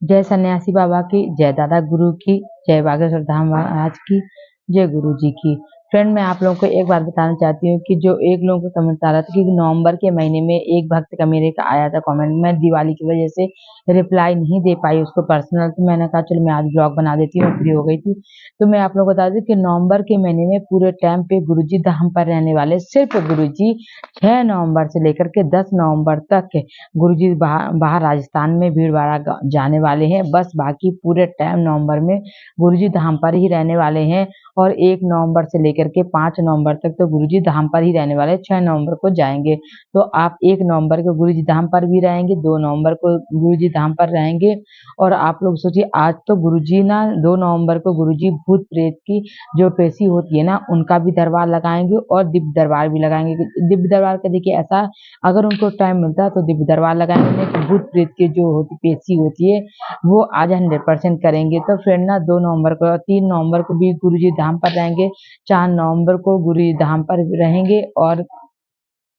जय सन्यासी बाबा की, जय दादा गुरु की, जय बागेश्वर धाम महाराज की, जय गुरु जी की। फ्रेंड, मैं आप लोगों को एक बात बताना चाहती हूँ कि जो एक लोगों को कमेंट आ रहा था कि नवंबर के महीने में एक भक्त का मेरे का आया था कमेंट, मैं दिवाली की वजह से रिप्लाई नहीं दे पाई उसको पर्सनल, तो मैंने कहा चलो मैं आज ब्लॉग बना देती हूँ, फ्री हो गई थी। तो मैं आप लोगों को बता दूं कि नवंबर के महीने में पूरे टाइम पे गुरुजी धाम पर रहने वाले सिर्फ गुरुजी 6 नवंबर से लेकर के 10 नवंबर तक गुरुजी बाहर राजस्थान में भीड़वाड़ा जाने वाले हैं। बस बाकी पूरे टाइम नवंबर में गुरुजी धाम पर ही रहने वाले हैं। और 1 नवंबर से लेकर के 5 नवंबर तक तो गुरुजी धाम पर ही रहने वाले, 6 नवंबर को जाएंगे। तो आप 1 नवंबर को गुरुजी धाम पर भी रहेंगे, 2 नवंबर को गुरुजी धाम पर रहेंगे। और आप लोग सोचिए, आज तो गुरुजी ना 2 नवंबर को गुरुजी भूत प्रेत की जो पेशी होती है ना, उनका भी दरबार लगाएंगे और दिव्य दरबार भी लगाएंगे। दिव्य दरबार का देखिए ऐसा, अगर उनको टाइम मिलता है तो दिव्य दरबार लगाएंगे, नहीं तो भूत प्रेत की जो होती पेशी होती है वो आज 100% करेंगे। तो फ्रेंड ना 2 नवंबर को और 3 नवंबर को भी गुरुजी धाम पर रहेंगे, 4 नवंबर को गुरुजी धाम पर रहेंगे और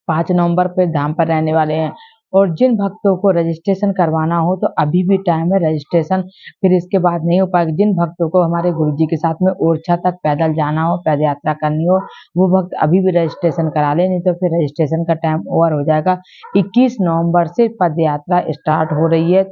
5 नवंबर पे धाम पर रहने वाले हैं। और जिन भक्तों को रजिस्ट्रेशन करवाना हो तो अभी भी टाइम है रजिस्ट्रेशन, फिर इसके बाद नहीं हो पाएगा। जिन भक्तों को हमारे गुरुजी के साथ में ओरछा तक पैदल जाना हो, पैदल यात्रा करनी हो, वो भक्त अभी भी रजिस्ट्रेशन करा ले, नहीं तो फिर रजिस्ट्रेशन का टाइम ओवर हो जाएगा। 21 नवंबर से पद यात्रा स्टार्ट हो रही है।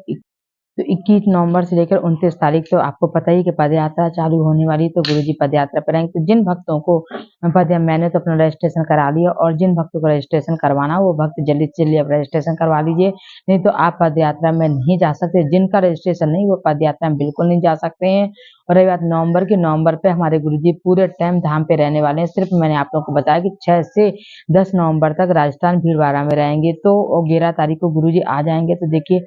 तो 21 नवंबर से लेकर 29 तारीख तो आपको पता ही कि पदयात्रा चालू होने वाली, तो गुरुजी पदयात्रा पर आएंगे। तो जिन भक्तों को मैंने तो अपना रजिस्ट्रेशन करा लिया, और जिन भक्तों को रजिस्ट्रेशन करवाना वो भक्त जल्दी से जल्दी अब रजिस्ट्रेशन करवा लीजिए, नहीं तो आप पदयात्रा में नहीं जा सकते। जिनका रजिस्ट्रेशन नहीं वो पदयात्रा में बिल्कुल नहीं जा सकते हैं। और रही बात नवंबर की, नवंबर पे हमारे गुरुजी पूरे टाइम धाम पे रहने वाले हैं। सिर्फ मैंने आप लोगों को बताया कि 6 से 10 नवंबर तक राजस्थान भीलवाड़ा में रहेंगे। तो 11 तारीख को गुरुजी आ जाएंगे। तो देखिए,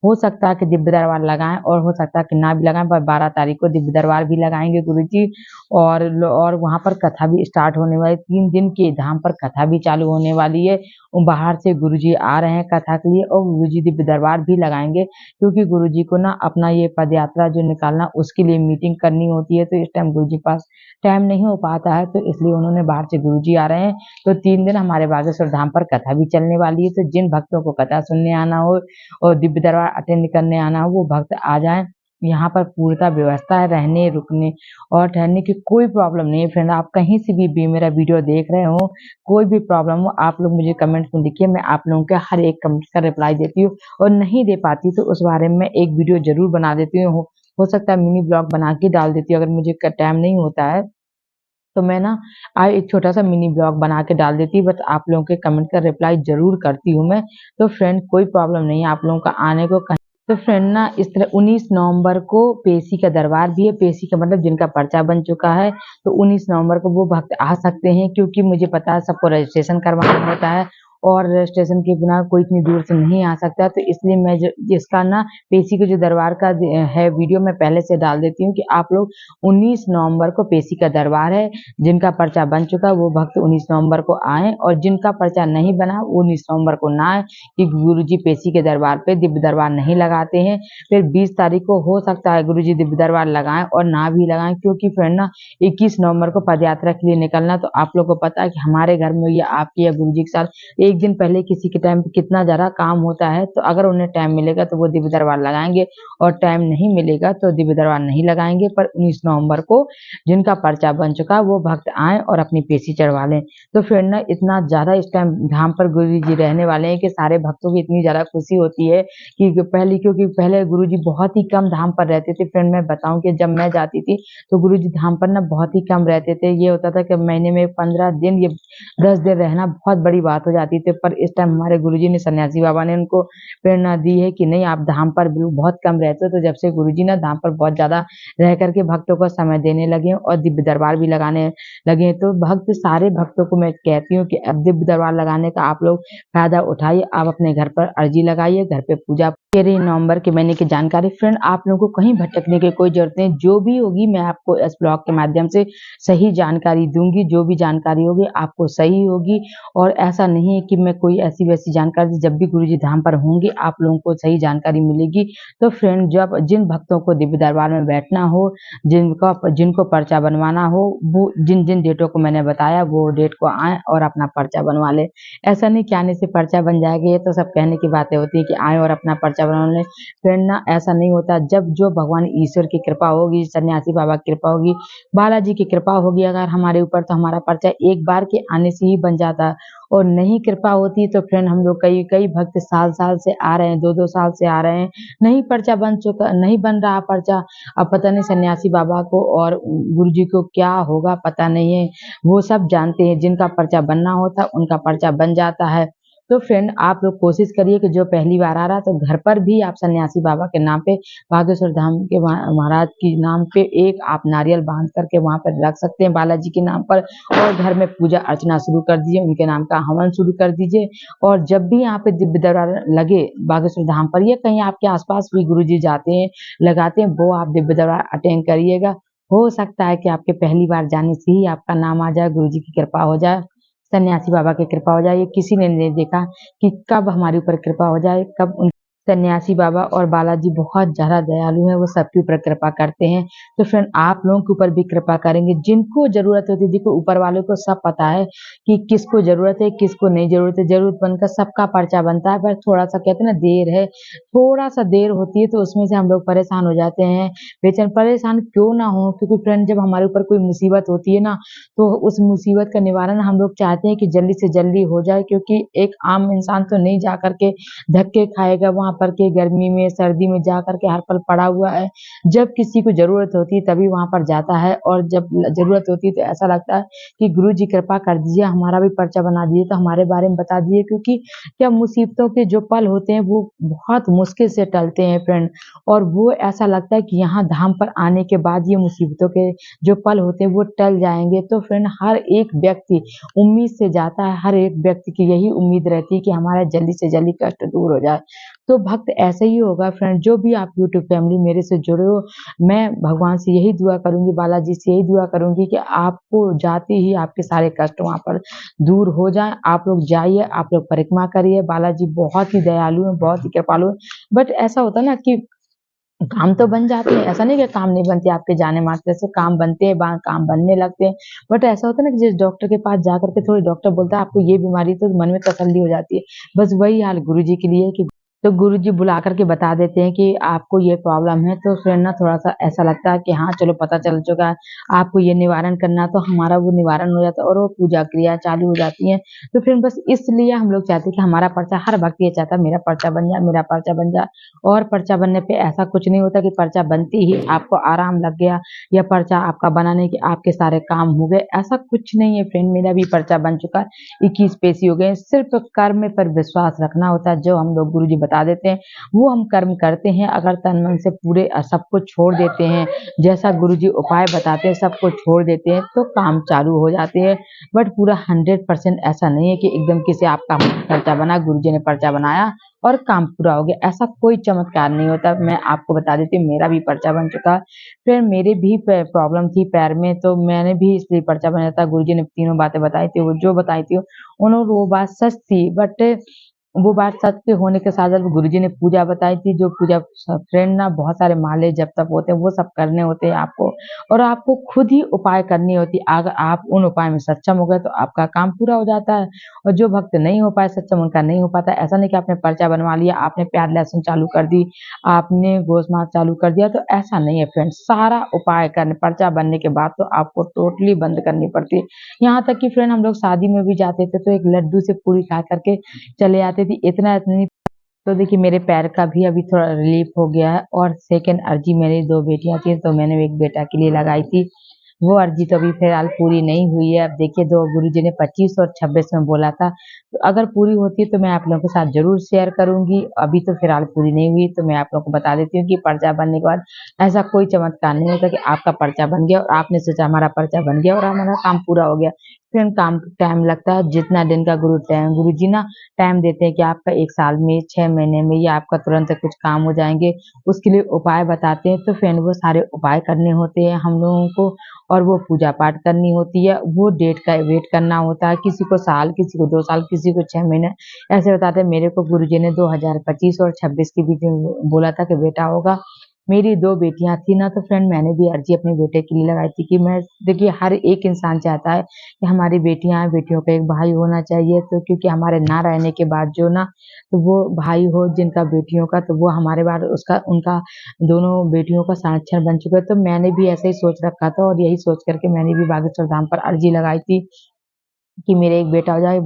हो सकता है कि दिव्य दरबार लगाएं और हो सकता है कि ना भी लगाएं, पर 12 तारीख को दिव्य दरबार भी लगाएंगे गुरुजी। और वहां पर कथा भी स्टार्ट होने वाली, 3 दिन की धाम पर कथा भी चालू होने वाली है। बाहर से गुरुजी आ रहे हैं कथा के लिए, और गुरुजी दिव्य दरबार भी लगाएंगे, क्योंकि गुरुजी को ना अपना ये पदयात्रा जो निकालना उसके लिए मीटिंग करनी होती है। तो इस टाइम गुरुजी पास टाइम नहीं हो पाता है, तो इसलिए उन्होंने बाहर से गुरुजी आ रहे हैं। तो 3 दिन हमारे बागेश्वर धाम पर कथा भी चलने वाली है। तो जिन भक्तों को कथा सुनने आना हो और दिव्य दरबार अटेंड करने आना हो, वो भक्त आ जाएं। यहाँ पर पूर्णतः व्यवस्था है, रहने रुकने और ठहरने की कोई प्रॉब्लम नहीं है। फ्रेंड, आप कहीं से भी मेरा वीडियो देख रहे हो, कोई भी प्रॉब्लम हो, आप लोग मुझे कमेंट में लिखिए, मैं आप लोगों के हर एक कमेंट का रिप्लाई देती हूँ। और नहीं दे पाती तो उस बारे में एक वीडियो जरूर बना देती हूँ, हो सकता है मिनी ब्लॉग बना के डाल देती हूँ। अगर मुझे टाइम नहीं होता है तो मैं ना आज एक छोटा सा मिनी ब्लॉग बना के डाल देती, बट आप लोगों के कमेंट का रिप्लाई जरूर करती हूँ मैं। तो फ्रेंड, कोई प्रॉब्लम नहीं है आप लोगों का आने को कहीं। तो फ्रेंड ना, इस तरह 19 नवंबर को पेशी का दरबार भी है। पेशी का मतलब जिनका पर्चा बन चुका है, तो 19 नवंबर को वो भक्त आ सकते हैं, क्योंकि मुझे पता है सबको रजिस्ट्रेशन करवाना होता है और रजिस्ट्रेशन के बिना कोई इतनी दूर से नहीं आ सकता। तो इसलिए मैं जिसका ना पेशी के जो दरबार का है वीडियो मैं पहले से डाल देती हूँ कि आप लोग 19 नवंबर को पेशी का दरबार है, जिनका पर्चा बन चुका वो भक्त 19 नवंबर को आए, और जिनका पर्चा नहीं बना वो 19 नवंबर को ना आए, कि गुरुजी पेशी के दरबार पे दिव्य दरबार नहीं लगाते हैं। फिर 20 तारीख को हो सकता है गुरुजी दिव्य दरबार लगाएं और ना भी लगाएं, क्योंकि फ्रेंड ना 21 नवंबर को पदयात्रा के लिए निकलना। तो आप लोग को पता है कि हमारे घर में या आपके या गुरुजी के साथ एक दिन पहले किसी के टाइम पे कितना ज्यादा काम होता है। तो अगर उन्हें टाइम मिलेगा तो वो दिव्य दरबार लगाएंगे, और टाइम नहीं मिलेगा तो दिव्य दरबार नहीं लगाएंगे। पर 19 नवंबर को जिनका पर्चा बन चुका है वो भक्त आए और अपनी पेशी चढ़वा लें। तो फिर ना इतना ज्यादा इस टाइम धाम पर गुरु जी रहने वाले हैं कि सारे भक्तों की इतनी ज्यादा खुशी होती है कि क्योंकि पहले गुरु जी बहुत ही कम धाम पर रहते थे। फ्रेंड, मैं बताऊं कि जब मैं जाती थी तो गुरु जी धाम पर ना बहुत ही कम रहते थे। ये होता था कि महीने में 15 दिन या 10 दिन रहना बहुत बड़ी बात हो जाती थी। पर इस टाइम हमारे गुरुजी ने, सन्यासी बाबा ने उनको प्रेरणा दी है कि नहीं, आप धाम पर बहुत कम रहते हो। तो जब से गुरुजी ना धाम पर बहुत ज्यादा रह करके भक्तों को समय देने लगे और दिव्य दरबार भी लगाने लगे, तो सारे भक्तों को मैं कहती हूँ कि अब दिव्य दरबार लगाने का आप लोग फायदा उठाइए। आप अपने घर पर अर्जी लगाइए, घर पे पूजा। तेरह नवंबर के महीने की जानकारी। फ्रेंड, आप लोगों को कहीं भटकने की कोई जरूरत नहीं, जो भी होगी मैं आपको इस ब्लॉग के माध्यम से सही जानकारी दूंगी। जो भी जानकारी होगी आपको सही होगी, और ऐसा नहीं है कि मैं कोई ऐसी वैसी जानकारी, जब भी गुरुजी धाम पर होंगे आप लोगों को सही जानकारी मिलेगी। तो फ्रेंड, जब जिन भक्तों को दिव्य दरबार में बैठना हो, जिनको पर्चा बनवाना हो, वो जिन जिन डेटों को मैंने बताया वो डेट को आए और अपना पर्चा बनवा ले। ऐसा नहीं कि आने से पर्चा बन जाएगा, ये तो सब कहने की बातें होती है कि आए और अपना पर्चा पर्चा बना लें। फ्रेंड ना ऐसा नहीं होता, जब जो भगवान ईश्वर की कृपा होगी, सन्यासी बाबा की कृपा होगी, बालाजी की कृपा होगी अगर हमारे ऊपर, तो हमारा पर्चा एक बार के आने से ही बन जाता है। और नहीं कृपा होती तो फ्रेंड हम लोग कई कई भक्त साल-साल से आ रहे हैं, 2-2 साल से आ रहे हैं, नहीं पर्चा बन चुका, नहीं बन रहा पर्चा। अब पता नहीं सन्यासी बाबा को और गुरुजी को क्या होगा पता नहीं है। वो सब जानते हैं, जिनका पर्चा बनना होता है उनका पर्चा बन जाता है। तो फ्रेंड आप लोग कोशिश करिए कि जो पहली बार आ रहा है तो घर पर भी आप सन्यासी बाबा के नाम पे, बागेश्वर धाम के महाराज के नाम पे एक आप नारियल बांध करके वहाँ पर रख सकते हैं बालाजी के नाम पर, और घर में पूजा अर्चना शुरू कर दीजिए, उनके नाम का हवन शुरू कर दीजिए। और जब भी यहाँ पे दिव्य दरबार लगे बागेश्वर धाम पर, या कहीं आपके आसपास भी गुरुजी जाते हैं लगाते हैं, वो आप दिव्य दरबार अटेंड करिएगा। हो सकता है कि आपके पहली बार जाने से ही आपका नाम आ जाए, गुरुजी की कृपा हो जाए, सन्यासी बाबा की कृपा हो जाए। ये किसी ने नहीं देखा कि कब हमारे ऊपर कृपा हो जाए, कब उन सन्यासी बाबा और बालाजी बहुत ज़्यादा दयालु हैं, वो सबके ऊपर कृपा करते हैं। तो फ्रेंड आप लोगों के ऊपर भी कृपा करेंगे, जिनको ज़रूरत होती है, देखो ऊपर वाले को सब पता है कि किसको ज़रूरत है, किसको नहीं ज़रूरत है। ज़रूरत बनकर सबका पर्चा बनता है, पर थोड़ा-सा कहते हैं ना देर है, थोड़ा-सा देर होती है तो उसमें से हम लोग परेशान हो जाते हैं। बेचैन परेशान क्यों ना हों, क्योंकि फ्रेंड जब हमारे ऊपर कोई मुसीबत होती है ना, तो उस मुसीबत का निवारण हम लोग चाहते हैं कि जल्दी से जल्दी हो जाए, क्योंकि एक आम इंसान तो नहीं जा कर के धक्के खाएगा वहाँ पर के गर्मी में, सर्दी में जा कर के हर पल पड़ा हुआ है। जब किसी को ज़रूरत होती है तभी वहाँ पर जाता है, और जब ज़रूरत होती है तो ऐसा लगता है कि गुरुजी कृपा कर दीजिए, हमारा भी पर्चा बना दीजिए, तो हमारे बारे में बता दीजिए, क्योंकि क्या मुसीबतों के जो पल होते हैं वो बहुत मुश्किल से टलते हैं फ्रेंड। और वो ऐसा लगता है कि यहाँ धाम पर आने के बाद ये मुसीबतों के जो पल होते हैं वो टल जाएँगे। तो फ्रेंड हर एक व्यक्ति उम्मीद से जाता है, हर एक व्यक्ति की यही उम्मीद रहती है कि हमारा जल्दी से जल्दी कष्ट दूर हो जाए। तो भक्त ऐसे ही होगा फ्रेंड, जो भी आप यूट्यूब फैमिली मेरे से जुड़े हो, मैं भगवान से यही दुआ करूँगी, बालाजी से यही दुआ करूँगी कि आपको जाते ही आपके सारे कष्ट वहाँ पर दूर हो जाएँ। आप लोग जाइए, आप लोग परिक्रमा करिए, बालाजी बहुत ही दयालु हैं, बहुत ही कृपालु हैं। बट ऐसा होता है ना कि काम तो बन जाते हैं, ऐसा नहीं कि काम नहीं बनते, आपके जाने मात्र से काम बनते हैं, काम बनने लगते हैं। बट ऐसा होता है ना कि जिस डॉक्टर के पास जा कर के थोड़ी डॉक्टर बोलता है आपको ये बीमारी है, तो मन में तसल्ली हो जाती है। बस वही हाल गुरुजी के लिए है कि तो गुरुजी बुला कर के बता देते हैं कि आपको ये प्रॉब्लम है, तो फिर ना थोड़ा-सा ऐसा लगता है कि हाँ, चलो पता चल चुका है, आपको ये निवारण करना है, तो हमारा वो निवारण हो जाता है और वो पूजा क्रिया चालू हो जाती है। तो फिर बस इसलिए हम लोग चाहते हैं कि हमारा पर्चा, हर भक्त ये चाहता है मेरा पर्चा बन जाए, मेरा पर्चा बन जाए। और पर्चा बनने पे ऐसा कुछ नहीं होता कि पर्चा बनते ही आपको आराम लग गया, या पर्चा आपका बना नहीं कि आपके सारे काम हो गए, ऐसा कुछ नहीं है फ्रेंड। मेरा भी पर्चा बन चुका है, 21 पेशी हो गए। सिर्फ कर्म पर विश्वास रखना होता है, जो हम लोग गुरुजी बता देते हैं वो हम कर्म करते हैं। अगर तन मन से पूरे सब कुछ छोड़ देते हैं, जैसा गुरुजी उपाय बताते हैं सब कुछ छोड़ देते हैं, तो काम चालू हो जाते हैं। बट पूरा 100% ऐसा नहीं है कि एकदम किसी आपका पर्चा बना, गुरुजी ने पर्चा बनाया और काम पूरा हो गया, ऐसा कोई चमत्कार नहीं होता। मैं आपको बता देती हूँ, मेरा भी पर्चा बन चुका। फिर मेरे भी प्रॉब्लम थी पैर में, तो मैंने भी इसलिए पर्चा बनाया था। गुरुजी ने तीनों बातें बताई थी, वो जो बताई थी उन्होंने वो बात सच थी। बट वो बात सच के होने के साथ-साथ गुरुजी ने पूजा बताई थी, जो पूजा फ्रेंड ना बहुत सारे माले जप तप होते हैं, वो सब करने होते हैं आपको, और आपको खुद ही उपाय करनी होती है। अगर आप उन उपाय में सक्षम हो गए तो आपका काम पूरा हो जाता है, और जो भक्त नहीं हो पाए सक्षम, उनका नहीं हो पाता। ऐसा नहीं कि आपने पर्चा बनवा लिया, आपने प्याज लहसुन चालू कर दी, आपने गोश्त-मांस चालू कर दिया, तो ऐसा नहीं है फ्रेंड। सारा उपाय करने, पर्चा बनने के बाद तो आपको टोटली बंद करनी पड़ती है। यहाँ तक कि फ्रेंड हम लोग शादी में भी जाते थे तो एक लड्डू से पूरी खा कर के चले आते थे, इतनी। तो देखिए मेरे पैर का भी अभी थोड़ा रिलीफ हो गया है, और सेकंड अर्जी मेरी 2 बेटियाँ थी, तो मैंने एक बेटा के लिए लगाई थी। वो अर्जी तो अभी फिलहाल पूरी नहीं हुई है। अब देखिए 2 गुरुजी ने 25 और 26 में बोला था, तो अगर पूरी होती है तो मैं आप लोगों के साथ ज़रूर शेयर करूँगी। अभी तो फिलहाल पूरी नहीं हुई, तो मैं आप लोगों को बता देती हूँ कि पर्चा बनने के बाद ऐसा कोई चमत्कार नहीं होता कि आपका पर्चा बन गया और आपने सोचा हमारा पर्चा बन गया और हमारा काम पूरा हो गया। फिर काम टाइम लगता है, जितना दिन का गुरुजी ना टाइम देते हैं कि आपका 1 साल में, 6 महीने में, या आपका तुरंत कुछ काम हो जाएँगे, उसके लिए उपाय बताते हैं। तो फिर वो सारे उपाय करने होते हैं हम लोगों को, और वो पूजा पाठ करनी होती है। वो डेट का वेट करना होता है, किसी को साल, किसी को 2 साल, किसी को 6 महीने, ऐसे बताते हैं। मेरे को गुरुजी ने 2025 और 26 के बीच में बोला था कि बेटा होगा। मेरी 2 बेटियाँ थी ना, तो फ्रेंड मैंने भी अर्ज़ी अपने बेटे के लिए लगाई थी कि मैं देखिए हर एक इंसान चाहता है कि हमारी बेटियाँ हैं, बेटियों का एक भाई होना चाहिए, तो क्योंकि हमारे ना रहने के बाद जो ना, तो वो भाई हो जिनका बेटियों का, तो वो हमारे बाद उसका उनका दोनों बेटियों का संरक्षण बन चुका है। तो मैंने भी ऐसा ही सोच रखा था और यही सोच कर के मैंने भी बागेश्वर धाम पर अर्ज़ी लगाई थी कि मेरा एक बेटा हो जाए।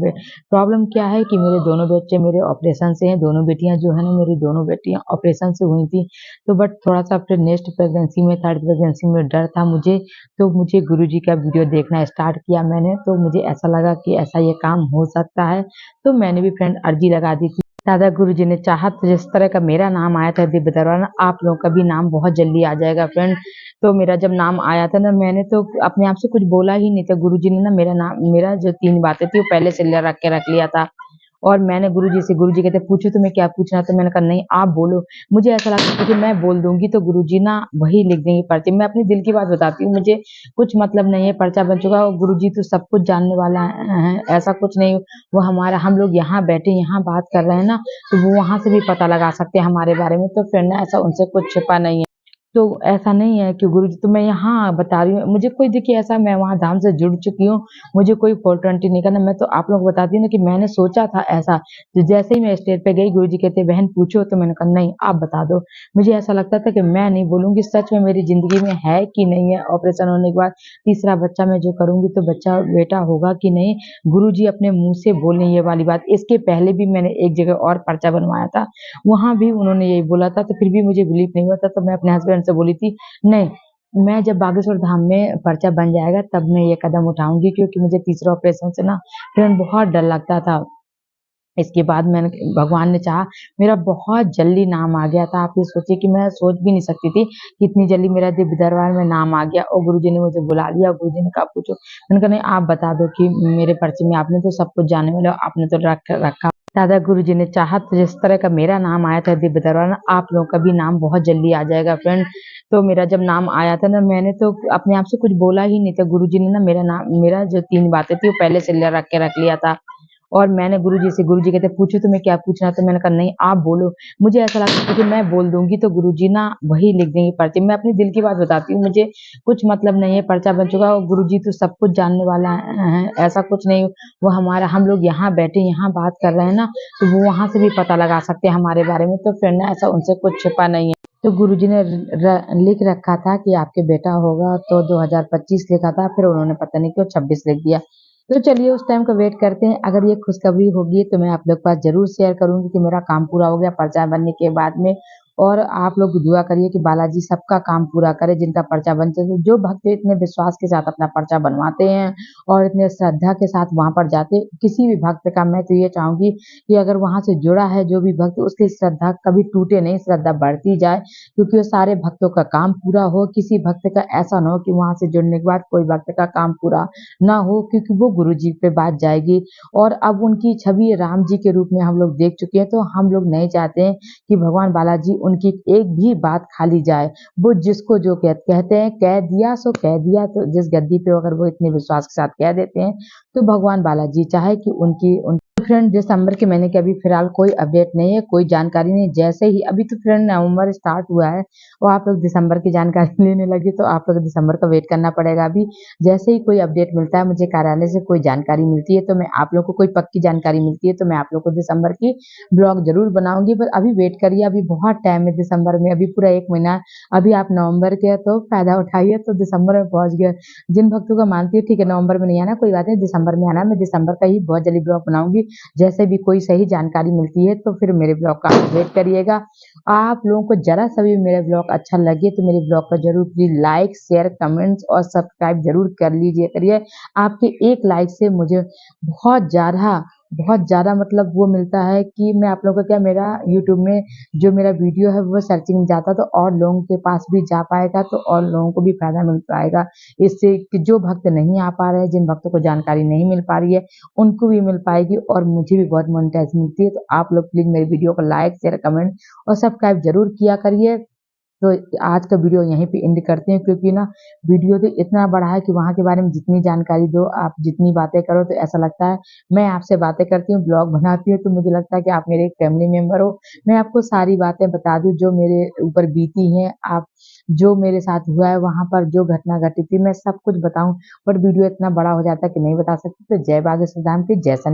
प्रॉब्लम क्या है कि मेरे दोनों बच्चे मेरे ऑपरेशन से हैं, दोनों बेटियाँ जो है ना, मेरी दोनों बेटियाँ ऑपरेशन से हुई थी। तो बट थोड़ा-सा फिर नेक्स्ट प्रेगनेंसी में, थर्ड प्रेगनेंसी में डर था मुझे, तो मुझे गुरुजी का वीडियो देखना स्टार्ट किया मैंने, तो मुझे ऐसा लगा कि ऐसा ये काम हो सकता है, तो मैंने भी फ्रेंड अर्ज़ी लगा दी थी। दादा गुरुजी ने चाहा तो जिस तरह का मेरा नाम आया था दिव्य दरबार में, आप लोगों का भी नाम बहुत जल्दी आ जाएगा फ्रेंड। तो मेरा जब नाम आया था ना, मैंने तो अपने आप से कुछ बोला ही नहीं था। गुरुजी ने ना मेरा जो 3 बातें थी वो पहले से रख के रख लिया था। और मैंने गुरुजी से, गुरुजी कहते पूछो तुम्हें क्या पूछना है? तो मैंने कहा नहीं आप बोलो। मुझे ऐसा लगता था कि मैं बोल दूँगी तो गुरुजी ना वही लिख देंगे पर्चे। मैं अपने दिल की बात बताती हूँ, मुझे कुछ मतलब नहीं है, पर्चा बन चुका है और गुरुजी तो सब कुछ जानने वाला है, ऐसा कुछ नहीं। वो हमारा, हम लोग यहाँ बैठे यहाँ बात कर रहे हैं ना, तो वो वहाँ से भी पता लगा सकते हैं हमारे बारे में। तो फ्रेंड ऐसा उनसे कुछ छिपा नहीं है। तो ऐसा नहीं है कि गुरुजी, तो मैं यहाँ बता रही हूँ, मुझे कोई देखिए ऐसा, मैं वहाँ धाम से जुड़ चुकी हूँ, मुझे कोई 420 नहीं करना। मैं तो आप लोगों को बताती हूँ ना कि मैंने सोचा था ऐसा, तो जैसे ही मैं स्टेज पे गई गुरुजी कहते बहन पूछो, तो मैंने कहा नहीं आप बता दो। मुझे ऐसा लगता था कि मैं नहीं बोलूँगी, सच में मेरी ज़िंदगी में है कि नहीं है, ऑपरेशन होने के बाद तीसरा बच्चा मैं जो करूँगी तो बच्चा बेटा होगा कि नहीं, गुरुजी अपने मुँह से बोले ये वाली बात। इसके पहले भी मैंने एक जगह और पर्चा बनवाया था, वहाँ भी उन्होंने यही बोला था, तो फिर भी मुझे बिलीव नहीं हुआ था, तो मैं अपने हस्बैंड से बोली थी, नहीं, मैं जब बागेश्वर धाम में पर्चा बन जाएगा तब मैं ये कदम उठाऊँगी, क्योंकि मुझे तीसरा ऑपरेशन से ना फ्रेंड बहुत डर लगता था। इसके बाद मैंने, भगवान ने चाहा, मेरा बहुत जल्दी नाम आ गया था। आप ये सोचिए कि मैं सोच भी नहीं सकती थी कि इतनी जल्दी मेरा दिव्य दरबार में नाम आ गया और गुरुजी ने मुझे बुला लिया। गुरुजी ने कहा पूछो, मैंने कहा नहीं आप बता दो कि मेरे पर्चे में, आपने तो सब कुछ जानने वाले हो, आपने तो रखा। दादा गुरुजी ने चाहा तो जिस तरह का मेरा नाम आया था दिव्य दरबार में, आप लोगों का भी नाम बहुत जल्दी आ जाएगा फ्रेंड। तो मेरा जब नाम आया था ना, मैंने तो अपने आप से कुछ बोला ही नहीं था। गुरुजी ने ना मेरा जो 3 बातें थी वो पहले से रख के रख लिया था। और मैंने गुरुजी से, गुरुजी कहते पूछो तुम्हें क्या पूछना है? तो मैंने कहा नहीं आप बोलो। मुझे ऐसा लगता था कि मैं बोल दूँगी तो गुरुजी ना वही लिख देंगे पर्चे। मैं अपने दिल की बात बताती हूँ, मुझे कुछ मतलब नहीं है, पर्चा बन चुका है और गुरुजी तो सब कुछ जानने वाला है, ऐसा कुछ नहीं। वो हमारा, हम लोग यहाँ बैठे यहाँ बात कर रहे हैं ना, तो वो वहाँ से भी पता लगा सकते हैं हमारे बारे में। तो फ्रेंड ऐसा उनसे कुछ छिपा नहीं है। तो गुरुजी ने लिख रखा था कि आपके बेटा होगा, तो 2025 लिखा था, फिर उन्होंने पता नहीं क्यों 26 लिख दिया। तो चलिए उस टाइम का वेट करते हैं। अगर ये खुशखबरी होगी तो मैं आप लोग के पास ज़रूर शेयर करूँगी कि मेरा काम पूरा हो गया पर्चा बनने के बाद में। और आप लोग दुआ करिए कि बालाजी सबका काम पूरा करे जिनका पर्चा बन सके। जो भक्त इतने विश्वास के साथ अपना पर्चा बनवाते हैं और इतने श्रद्धा के साथ वहाँ पर जाते, किसी भी भक्त का मैं तो ये चाहूँगी कि अगर वहाँ से जुड़ा है जो भी भक्त, उसकी श्रद्धा कभी टूटे नहीं, श्रद्धा बढ़ती जाए, क्योंकि वो सारे भक्तों का काम पूरा हो। किसी भक्त का ऐसा ना हो कि वहाँ से जुड़ने के बाद कोई भक्त का काम पूरा ना हो, क्योंकि वो गुरुजी पे बात जाएगी। और अब उनकी छवि राम जी के रूप में हम लोग देख चुके हैं, तो हम लोग नहीं चाहते हैं कि भगवान बालाजी उनकी एक भी बात खाली जाए। वो जिसको जो कहते हैं, कह दिया सो कह दिया, तो जिस गद्दी पे अगर वो इतने विश्वास के साथ कह देते हैं, तो भगवान बालाजी चाहे कि उनकी फ्रेंड दिसंबर के महीने की अभी फिलहाल कोई अपडेट नहीं है, कोई जानकारी नहीं। जैसे ही अभी तो फ्रेंड नवंबर स्टार्ट हुआ है और आप लोग दिसंबर की जानकारी लेने लगे, तो आप लोग दिसंबर का वेट करना पड़ेगा। अभी जैसे ही कोई अपडेट मिलता है, मुझे कार्यालय से कोई जानकारी मिलती है, तो मैं आप लोग को, कोई पक्की जानकारी मिलती है तो मैं आप लोग को दिसंबर की ब्लॉग ज़रूर बनाऊँगी। पर अभी वेट करिए, अभी बहुत टाइम है दिसंबर में, अभी पूरा 1 महीना। अभी आप नवंबर के तो फ़ायदा उठाइए, तो दिसंबर में पहुँच गए। जिन भक्तों को मानती है ठीक है नवंबर में नहीं आना, कोई बात नहीं, दिसंबर में आना। मैं दिसंबर का ही बहुत जल्दी ब्लॉग बनाऊँगी। जैसे भी कोई सही जानकारी मिलती है तो फिर मेरे ब्लॉग का आप वेट करिएगा। आप लोगों को ज़रा सा भी मेरा ब्लॉग अच्छा लगे तो मेरे ब्लॉग को ज़रूर प्लीज़ लाइक, शेयर, कमेंट्स और सब्सक्राइब ज़रूर कर लीजिए करिए। आपके एक लाइक से मुझे बहुत ज़्यादा मतलब वो मिलता है कि मैं आप लोगों को क्या, मेरा यूट्यूब में जो मेरा वीडियो है वो सर्चिंग में जाता, तो और लोगों के पास भी जा पाएगा, तो और लोगों को भी फ़ायदा मिल पाएगा। इससे कि जो भक्त नहीं आ पा रहे हैं, जिन भक्तों को जानकारी नहीं मिल पा रही है, उनको भी मिल पाएगी और मुझे भी बहुत मोनेटाइज़ मिलती है। तो आप लोग प्लीज़ मेरे वीडियो को लाइक, शेयर, कमेंट और सब्सक्राइब ज़रूर किया करिए। तो आज का वीडियो यहीं पे एंड करते हैं, क्योंकि ना वीडियो तो इतना बड़ा है कि वहाँ के बारे में जितनी जानकारी दो, आप जितनी बातें करो, तो ऐसा लगता है मैं आपसे बातें करती हूँ, ब्लॉग बनाती हूँ, तो मुझे लगता है कि आप मेरे एक फैमिली मेंबर हो। मैं आपको सारी बातें बता दूँ जो मेरे ऊपर बीती हैं, आप जो मेरे साथ हुआ है वहाँ पर जो घटना घटी थी, मैं सब कुछ बताऊँ, पर वीडियो इतना बड़ा हो जाता है कि नहीं बता सकती। तो जय बागेश्वर धाम की, जय सन्या।